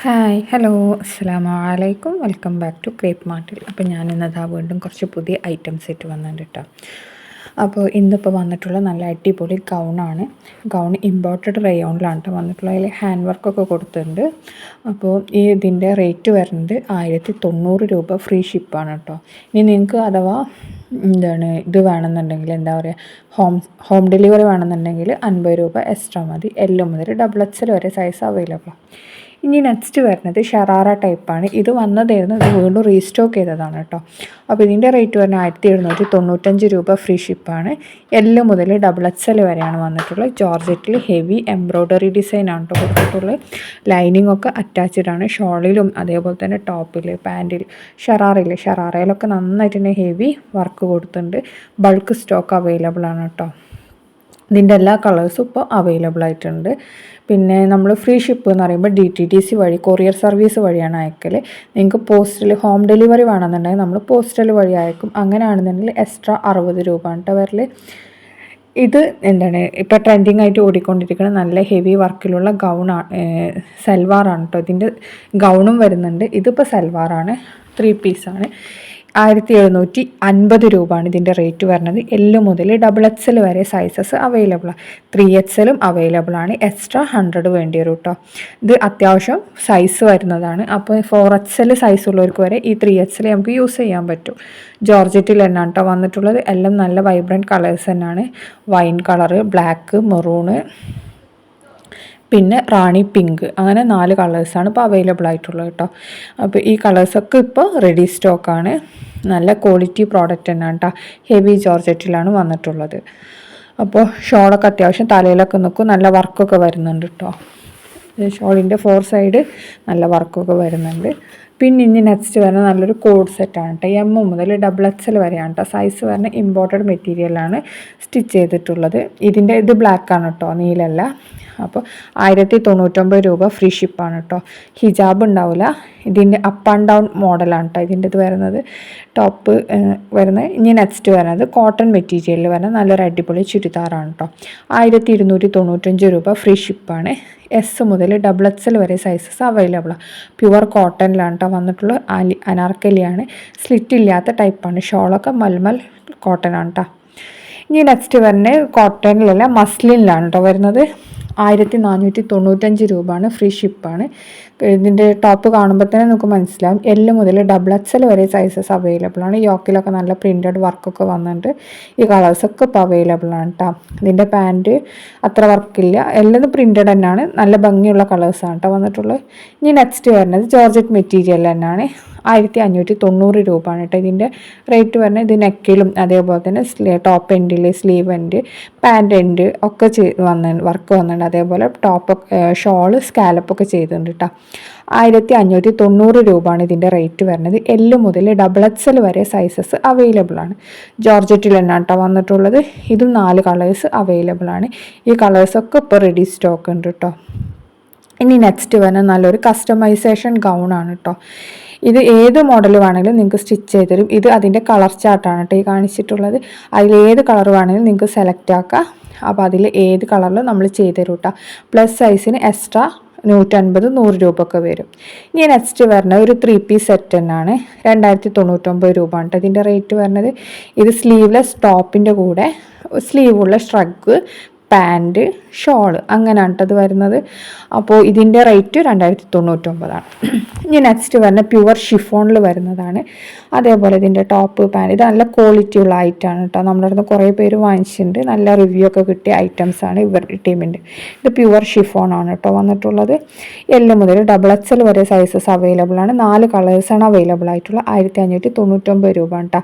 Hi hello അസ്സലാമു അലൈക്കും welcome back to crepe മാർട്ടിൽ. അപ്പോൾ ഞാൻ ഇന്നതാ വീണ്ടും കുറച്ച് പുതിയ ഐറ്റംസ് ആയിട്ട് വന്നിട്ടുണ്ട് കേട്ടോ. അപ്പോൾ ഇന്നിപ്പോൾ വന്നിട്ടുള്ള നല്ല അടിപൊളി ഗൗണാണ്. ഗൗൺ ഇമ്പോർട്ടഡ് റയോണിലാണ് കേട്ടോ വന്നിട്ടുള്ളത്. അതിൽ ഹാൻഡ് വർക്കൊക്കെ കൊടുത്തിട്ടുണ്ട്. അപ്പോൾ ഇതിൻ്റെ റേറ്റ് വരുന്നത് 1090 രൂപ, ഫ്രീ ഷിപ്പാണ് കേട്ടോ. ഇനി നിങ്ങൾക്ക് അഥവാ ഇത് വേണമെന്നുണ്ടെങ്കിൽ എന്താ പറയുക, ഹോം ഡെലിവറി വേണമെന്നുണ്ടെങ്കിൽ 50 രൂപ എക്സ്ട്രാ മതി. എൽ മുതൽ XXL വരെ സൈസ് അവൈലബിളാണ്. ഇനി നെക്സ്റ്റ് വരുന്നത് ഷറാറ ടൈപ്പാണ്. ഇത് വന്നതായിരുന്നു, ഇത് വീണ്ടും റീസ്റ്റോക്ക് ചെയ്തതാണ് കേട്ടോ. അപ്പോൾ ഇതിൻ്റെ റേറ്റ് വരുന്നത് 1795 രൂപ, ഫ്രീ ഷിപ്പാണ്. എൽ മുതൽ XXL വരെയാണ് വന്നിട്ടുള്ളത്. ജോർജറ്റിൽ ഹെവി എംബ്രോയ്ഡറി ഡിസൈനാണ് കേട്ടോ കൊടുത്തിട്ടുള്ളത്. ലൈനിങ് ഒക്കെ അറ്റാച്ച്ഡ് ആണ്. ഷോളിലും അതേപോലെ തന്നെ ടോപ്പിൽ, പാൻറ്റിൽ, ഷറാറയിലൊക്കെ നന്നായിട്ട് തന്നെ ഹെവി വർക്ക് കൊടുത്തിട്ടുണ്ട്. ബൾക്ക് സ്റ്റോക്ക് അവൈലബിൾ ആണ് കേട്ടോ. ഇതിൻ്റെ എല്ലാ കളേഴ്സും ഇപ്പോൾ അവൈലബിൾ ആയിട്ടുണ്ട്. പിന്നെ നമ്മൾ ഫ്രീ ഷിപ്പ് എന്ന് പറയുമ്പോൾ DTDC വഴി, കൊറിയർ സർവീസ് വഴിയാണ് അയക്കൽ. നിങ്ങൾക്ക് പോസ്റ്റൽ ഹോം ഡെലിവറി വേണമെന്നുണ്ടെങ്കിൽ നമ്മൾ പോസ്റ്റൽ വഴി അയക്കും. അങ്ങനെയാണെന്നുണ്ടെങ്കിൽ എക്സ്ട്രാ 60 രൂപ കേട്ടോ വരൽ. ഇത് ഇപ്പോൾ ട്രെൻഡിങ് ആയിട്ട് ഓടിക്കൊണ്ടിരിക്കുന്ന നല്ല ഹെവി വർക്കിലുള്ള സൽവാറാണ് കേട്ടോ. ഇതിൻ്റെ ഗൗണും വരുന്നുണ്ട്. ഇതിപ്പോൾ സൽവാറാണ്, 3 പീസാണ്. 1750 രൂപയാണ് ഇതിൻ്റെ റേറ്റ് വരുന്നത്. എൽ മുതൽ XXL വരെ സൈസസ് അവൈലബിളാണ്. 3XL അവൈലബിൾ ആണ്. എക്സ്ട്രാ 100 വേണ്ടി വരും കേട്ടോ. ഇത് അത്യാവശ്യം സൈസ് വരുന്നതാണ്. അപ്പോൾ 4XL സൈസ് ഉള്ളവർക്ക് വരെ ഈ 3XL നമുക്ക് യൂസ് ചെയ്യാൻ പറ്റും. ജോർജറ്റിൽ തന്നെയാണ് കേട്ടോ വന്നിട്ടുള്ളത്. എല്ലാം നല്ല വൈബ്രൻറ്റ് കളേഴ്സ് തന്നെയാണ്. വൈൻ കളറ്, ബ്ലാക്ക്, മെറൂണ്, പിന്നെ റാണി പിങ്ക്, അങ്ങനെ 4 കളേഴ്സാണ് ഇപ്പോൾ അവൈലബിൾ ആയിട്ടുള്ളത് കേട്ടോ. അപ്പോൾ ഈ കളേഴ്സൊക്കെ ഇപ്പോൾ റെഡി സ്റ്റോക്കാണ്. നല്ല ക്വാളിറ്റി പ്രോഡക്റ്റ് തന്നെയാണ് കേട്ടോ. ഹെവി ജോർജറ്റിലാണ് വന്നിട്ടുള്ളത്. അപ്പോൾ ഷോളൊക്കെ അത്യാവശ്യം തലയിലൊക്കെ നിൽക്കും. നല്ല വർക്കൊക്കെ വരുന്നുണ്ട് കേട്ടോ. ഷോളിൻ്റെ 4 സൈഡ് നല്ല വർക്കൊക്കെ വരുന്നുണ്ട്. പിന്നെ ഇനി നെക്സ്റ്റ് വരുന്നത് നല്ലൊരു കോഡ് സെറ്റാണ് കേട്ടോ. എം മുതൽ XXL വരെയാണ് കേട്ടോ സൈസ് വരുന്നത്. ഇമ്പോർട്ടഡ് മെറ്റീരിയലാണ് സ്റ്റിച്ച് ചെയ്തിട്ടുള്ളത്. ഇത് ബ്ലാക്കാണ് കേട്ടോ, നീലല്ല. അപ്പോൾ 1099 രൂപ, ഫ്രീ ഷിപ്പാണ് കേട്ടോ. ഹിജാബ് ഉണ്ടാവില്ല. ഇതിൻ്റെ അപ്പ് ആൻഡ് ഡൗൺ മോഡലാണ് കേട്ടോ ഇതിൻ്റെ ഇത് വരുന്നത്. ടോപ്പ് വരുന്നത്. ഇനി നെക്സ്റ്റ് വരുന്നത് കോട്ടൺ മെറ്റീരിയലിൽ വരുന്നത് നല്ലൊരു അടിപൊളി ചുരിദാറാണ് കേട്ടോ. 1295 രൂപ, ഫ്രീ ഷിപ്പാണ്. എസ് മുതൽ XXL വരെ സൈസസ് അവൈലബിളാണ്. പ്യുവർ കോട്ടണിലാണ് കേട്ടോ വന്നിട്ടുള്ളത്. അനാർക്കലിയാണ്, സ്ലിറ്റ് ഇല്ലാത്ത ടൈപ്പാണ്. ഷോളൊക്കെ മൽമൽ കോട്ടൺ ആണ് കേട്ടോ. ഇനി നെക്സ്റ്റ് വരുന്നത് കോട്ടണിലല്ല, മസ്ലിനിലാണ് കേട്ടോ വരുന്നത്. 1495 രൂപയാണ്, ഫ്രീ ഷിപ്പാണ്. ഇതിൻ്റെ ടോപ്പ് കാണുമ്പോൾ തന്നെ നമുക്ക് മനസ്സിലാവും. എൽ മുതൽ XXL വരെ സൈസസ് അവൈലബിൾ ആണ്. യോക്കിലൊക്കെ നല്ല പ്രിൻറ്റഡ് വർക്കൊക്കെ വന്നിട്ടുണ്ട്. ഈ കളേഴ്സൊക്കെ ഇപ്പോൾ അവൈലബിൾ ആണ് കേട്ടോ. ഇതിൻ്റെ പാൻറ്റ് അത്ര വർക്കില്ല, എല്ലാം പ്രിൻറ്റഡ് തന്നെയാണ്. നല്ല ഭംഗിയുള്ള കളേഴ്സാണ് കേട്ടോ വന്നിട്ടുള്ളത്. ഇനി നെക്സ്റ്റ് വരുന്നത് ജോർജറ്റ് മെറ്റീരിയൽ തന്നെയാണ്. 1590 രൂപയാണ് കേട്ടോ ഇതിൻ്റെ റേറ്റ് വരുന്നത്. ഇത് നെക്കിലും അതേപോലെ തന്നെ ടോപ്പ് എൻഡിൽ, സ്ലീവ് എൻഡ്, പാൻറ് എൻഡ് ഒക്കെ വർക്ക് വന്നിട്ടുണ്ട്. അതേപോലെ ടോപ്പ് ഷോള് സ്കാലപ്പൊക്കെ ചെയ്തിട്ടുണ്ട് കേട്ടോ. 1590 രൂപയാണ് ഇതിൻ്റെ റേറ്റ് വരുന്നത്. എൽ മുതൽ XXL വരെ സൈസസ് അവൈലബിൾ ആണ്. ജോർജറ്റിൽ തന്നെയാണ് കേട്ടോ വന്നിട്ടുള്ളത്. ഇതും 4 കളേഴ്സ് അവൈലബിൾ ആണ്. ഈ കളേഴ്സൊക്കെ ഇപ്പോൾ റെഡി സ്റ്റോക്ക് ഉണ്ട് കേട്ടോ. ഇനി നെക്സ്റ്റ് വരുന്നത് നല്ലൊരു കസ്റ്റമൈസേഷൻ ഗൗണാണ് കേട്ടോ. ഇത് ഏത് മോഡൽ വേണമെങ്കിലും നിങ്ങൾക്ക് സ്റ്റിച്ച് ചെയ്ത് തരും. ഇത് അതിൻ്റെ കളർ ചാർട്ടാണ് കേട്ടോ ഈ കാണിച്ചിട്ടുള്ളത്. അതിലേത് കളർ വേണമെങ്കിലും നിങ്ങൾക്ക് സെലക്ട് ആക്കാം. അപ്പോൾ അതിൽ ഏത് കളറിലും നമ്മൾ ചെയ്ത് തരും കേട്ടോ. പ്ലസ് സൈസിന് എക്സ്ട്രാ 150-100 രൂപ ഒക്കെ വരും. ഇനി നെക്സ്റ്റ് വരുന്നത് ഒരു 3 പീസ് സെറ്റ് തന്നെയാണ്. 2099 രൂപ ആണ് കേട്ടോ ഇതിൻ്റെ റേറ്റ് വരുന്നത്. ഇത് സ്ലീവ്ലെസ് ടോപ്പിൻ്റെ കൂടെ സ്ലീവുള്ള സ്ട്രഗ്, പാൻറ്റ്, ഷോള്, അങ്ങനെയാണ് കേട്ടത് വരുന്നത്. അപ്പോൾ ഇതിൻ്റെ റേറ്റ് 2099 ഇനി നെക്സ്റ്റ് വരുന്ന പ്യുവർ ഷിഫോണിൽ വരുന്നതാണ്. അതേപോലെ ഇതിൻ്റെ ടോപ്പ്, പാൻറ്റ്, ഇത് നല്ല ക്വാളിറ്റി ഉള്ള ഐറ്റമാണ് കേട്ടോ. നമ്മുടെ അടുത്ത് കുറേ പേര് വാങ്ങിച്ചിട്ടുണ്ട്. നല്ല റിവ്യൂ ഒക്കെ കിട്ടിയ ഐറ്റംസാണ് ഇവരുടെ ടീമിൻ്റെ. ഇത് പ്യുവർ ഷിഫോണാണ് കേട്ടോ വന്നിട്ടുള്ളത്. എൽ മുതൽ XXL വരെ സൈസസ് അവൈലബിൾ ആണ്. 4 കളേഴ്സാണ് അവൈലബിൾ ആയിട്ടുള്ളത്. 1599 രൂപ കേട്ടോ.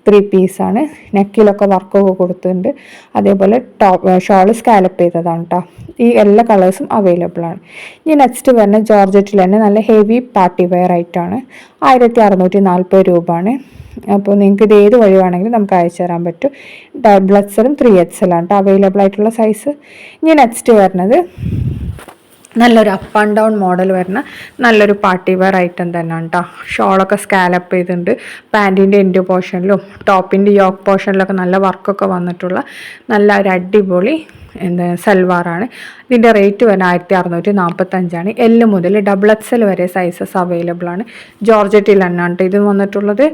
3 പീസാണ്. നെക്കിലൊക്കെ വർക്കൊക്കെ കൊടുത്തിട്ടുണ്ട്. അതേപോലെ ഷോള് സ്കാലപ്പ് ചെയ്തതാണ് കേട്ടോ. ഈ എല്ലാ കളേഴ്സും അവൈലബിൾ ആണ്. ഇനി നെക്സ്റ്റ് വരുന്ന ജോർജറ്റിൽ തന്നെ നല്ല ഹെവി പാർട്ടി വെയർ ആയിട്ടാണ്. 1640 രൂപയാണ്. അപ്പോൾ നിങ്ങൾക്ക് ഇത് ഏത് വഴി വേണമെങ്കിലും നമുക്ക് അയച്ചു തരാൻ പറ്റും. XXL 3XL ആണ് കേട്ടോ അവൈലബിൾ ആയിട്ടുള്ള സൈസ്. ഇനി നെക്സ്റ്റ് വരുന്നത് നല്ലൊരു അപ്പ് ആൻഡ് ഡൗൺ മോഡൽ വരുന്ന നല്ലൊരു പാർട്ടി വെയർ ഐറ്റം തന്നെയാണ് കേട്ടോ. ഷോളൊക്കെ സ്കാലപ്പ് ചെയ്തിട്ടുണ്ട്. പാൻറ്റിൻ്റെ എൻഡ് പോർഷനിലും ടോപ്പിൻ്റെ യോക്ക് പോർഷനിലൊക്കെ നല്ല വർക്കൊക്കെ വന്നിട്ടുള്ള നല്ല ഒരു അടിപൊളി സൽവാറാണ്. ഇതിൻ്റെ റേറ്റ് വരുന്നത് 1645 എല് മുതൽ XXL വരെ സൈസസ് അവൈലബിൾ ആണ്. ജോർജറ്റിൽ തന്നെയാണ് ഇത് വന്നിട്ടുള്ളത്.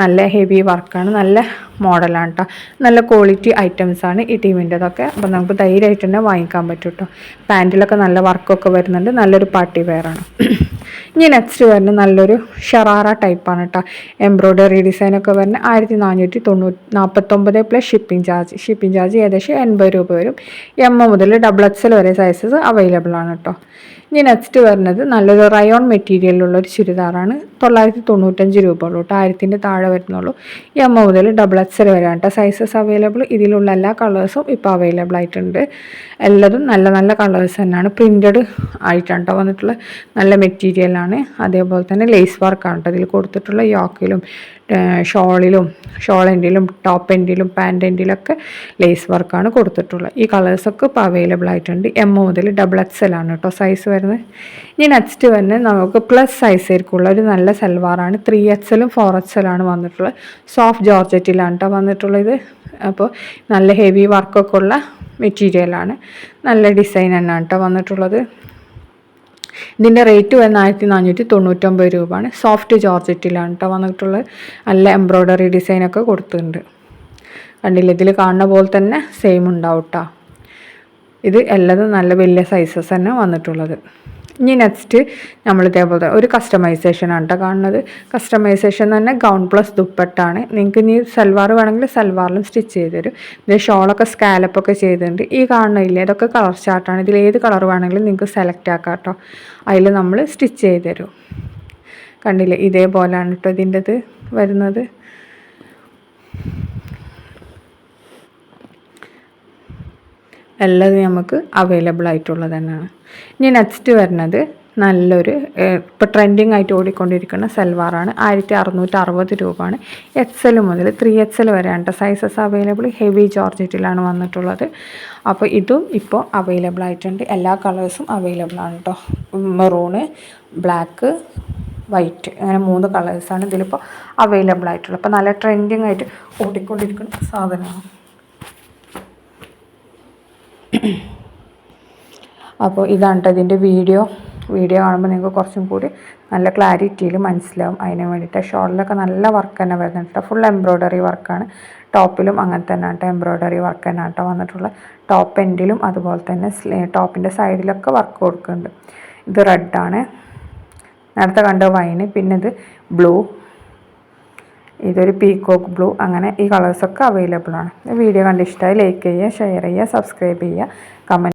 നല്ല ഹെവി വർക്കാണ്, നല്ല മോഡലാണ് കേട്ടോ. നല്ല ക്വാളിറ്റി ഐറ്റംസ് ആണ് ഈ ടീമിൻ്റെതൊക്കെ. അപ്പോൾ നമുക്ക് ധൈര്യമായിട്ട് തന്നെ വാങ്ങിക്കാൻ പറ്റും കേട്ടോ. പാൻറ്റിലൊക്കെ നല്ല വർക്കൊക്കെ വരുന്നുണ്ട്, നല്ലൊരു പാർട്ടി വെയറാണ്. ഇനി നെക്സ്റ്റ് വരുന്നത് നല്ലൊരു ഷറാറ ടൈപ്പാണ് കേട്ടോ. എംബ്രോയ്ഡറി ഡിസൈനൊക്കെ വരുന്നത് 1449 പ്ലസ് ഷിപ്പിംഗ് ചാർജ് ഏകദേശം 80 രൂപ വരും. M മുതൽ XXL വരെ സൈസസ് അവൈലബിൾ ആണ് കേട്ടോ. ഇനി നെക്സ്റ്റ് വരുന്നത് നല്ലൊരു റയോൺ മെറ്റീരിയലിലുള്ളൊരു ചുരിദാറാണ്. 995 രൂപ ഉള്ളൂ കേട്ടോ. 1000 താഴെ വരുന്നുള്ളൂ. M മുതൽ XXL വരെയാണ് കേട്ടോ സൈസസ് അവൈലബിൾ. ഇതിലുള്ള എല്ലാ കളേഴ്സും ഇപ്പോൾ അവൈലബിൾ ആയിട്ടുണ്ട്. എല്ലാതും നല്ല നല്ല കളേഴ്സ് തന്നെയാണ്. പ്രിൻറ്റഡ് ആയിട്ടാണ് കേട്ടോ വന്നിട്ടുള്ള നല്ല മെറ്റീരിയലാണ്. അതേപോലെ തന്നെ ലേസ് വർക്കാണ് കേട്ടോ ഇതിൽ കൊടുത്തിട്ടുള്ള. യോക്കിലും ഷോളിലും ഷോൾ എൻഡിലും ടോപ്പ് എൻഡിലും പാൻറ് എൻഡിലൊക്കെ ലേസ് വർക്കാണ് കൊടുത്തിട്ടുള്ളത്. ഈ കളേഴ്സൊക്കെ ഇപ്പോൾ അവൈലബിൾ ആയിട്ടുണ്ട്. M മുതൽ XXL ആണ് കേട്ടോ സൈസ് വരുന്നത്. ഇനി നെക്സ്റ്റ് വരുന്നത് നമുക്ക് പ്ലസ് സൈസ് ആയിരിക്കുള്ള ഒരു നല്ല സൽവാറാണ്. 3XL 4XL ആണ് വന്നിട്ടുള്ളത്. സോഫ്റ്റ് ജോർജറ്റിലാണ് കേട്ടോ വന്നിട്ടുള്ളത്. അപ്പോൾ നല്ല ഹെവി വർക്കൊക്കെ ഉള്ള മെറ്റീരിയലാണ്. നല്ല ഡിസൈൻ തന്നെയാണ് കേട്ടോ വന്നിട്ടുള്ളത്. ഇതിൻ്റെ റേറ്റ് വരുന്നത് 1499 രൂപയാണ്. സോഫ്റ്റ് ജോർജറ്റിലാണ് കേട്ടോ വന്നിട്ടുള്ളത്. നല്ല എംബ്രോയ്ഡറി ഡിസൈനൊക്കെ കൊടുത്തിട്ടുണ്ട്. കണ്ടില്ല, ഇതിൽ കാണുന്ന പോലെ തന്നെ സെയിം ഉണ്ടാവും കേട്ടോ. ഇത് എല്ലാതും നല്ല വലിയ സൈസസ് തന്നെ വന്നിട്ടുള്ളത്. ഇനി നെക്സ്റ്റ് നമ്മൾ ഇതേപോലെ ഒരു കസ്റ്റമൈസേഷനാണ് കേട്ടോ കാണുന്നത്. കസ്റ്റമൈസേഷൻ തന്നെ ഗൗൺ പ്ലസ് ദുപ്പട്ടാണ്. നിങ്ങൾക്ക് ഇനി സൽവാർ വേണമെങ്കിൽ സൽവാറിലും സ്റ്റിച്ച് ചെയ്ത് തരും. ഇത് ഷോളൊക്കെ സ്കാലപ്പൊക്കെ ചെയ്തിട്ടുണ്ട്. ഈ കാണുന്നില്ലേ, ഇതൊക്കെ കളർ ചാർട്ടാണ്. ഇതിൽ ഏത് കളർ വേണമെങ്കിലും നിങ്ങൾക്ക് സെലക്ട് ആക്കാം കേട്ടോ. അതിൽ നമ്മൾ സ്റ്റിച്ച് ചെയ്ത് തരും. കണ്ടില്ലേ, ഇതേപോലെയാണ് കേട്ടോ ഇതിൻ്റെത് വരുന്നത്. എല്ലാം നമുക്ക് അവൈലബിൾ ആയിട്ടുള്ളത് തന്നെയാണ്. ഇനി നെക്സ്റ്റ് വരുന്നത് നല്ലൊരു ഇപ്പോൾ ട്രെൻഡിങ് ആയിട്ട് ഓടിക്കൊണ്ടിരിക്കുന്ന സൽവാറാണ്. 1660 രൂപയാണ്. XL മുതൽ 3XL വരെയാണ് സൈസസ് അവൈലബിൾ. ഹെവി ജോർജറ്റിലാണ് വന്നിട്ടുള്ളത്. അപ്പോൾ ഇതും ഇപ്പോൾ അവൈലബിൾ ആയിട്ടുണ്ട്. എല്ലാ കളേഴ്സും അവൈലബിൾ ആണ് കേട്ടോ. മെറൂണ്, ബ്ലാക്ക്, വൈറ്റ്, അങ്ങനെ 3 കളേഴ്സാണ് ഇതിലിപ്പോൾ അവൈലബിൾ ആയിട്ടുള്ളത്. അപ്പോൾ നല്ല ട്രെൻഡിങ് ആയിട്ട് ഓടിക്കൊണ്ടിരിക്കുന്ന സാധനമാണ്. അപ്പോൾ ഇതാണ് കേട്ടോ ഇതിൻ്റെ വീഡിയോ കാണുമ്പോൾ നിങ്ങൾക്ക് കുറച്ചും കൂടി നല്ല ക്ലാരിറ്റിയിൽ മനസ്സിലാവും. അതിന് വേണ്ടിയിട്ട് ഷോളിലൊക്കെ നല്ല വർക്ക് തന്നെ വരുന്നുണ്ട്. ഫുൾ എംബ്രോയ്ഡറി വർക്കാണ്. ടോപ്പിലും അങ്ങനെ തന്നെ കേട്ടോ എംബ്രോയ്ഡറി വർക്ക് തന്നെ കേട്ടോ വന്നിട്ടുള്ളത്. ടോപ്പ് എൻഡിലും അതുപോലെ തന്നെ ടോപ്പിൻ്റെ സൈഡിലൊക്കെ വർക്ക് കൊടുക്കുന്നുണ്ട്. ഇത് റെഡാണ്, നേരത്തെ കണ്ട വൈന്. പിന്നെ ഇത് ബ്ലൂ, ഇതൊരു പീക്കോക്ക് ബ്ലൂ. അങ്ങനെ ഈ കളേഴ്സൊക്കെ അവൈലബിൾ ആണ്. വീഡിയോ കണ്ട് ഇഷ്ടമായി ലൈക്ക് ചെയ്യുക, ഷെയർ ചെയ്യുക, സബ്സ്ക്രൈബ് ചെയ്യുക, കമൻറ്റ്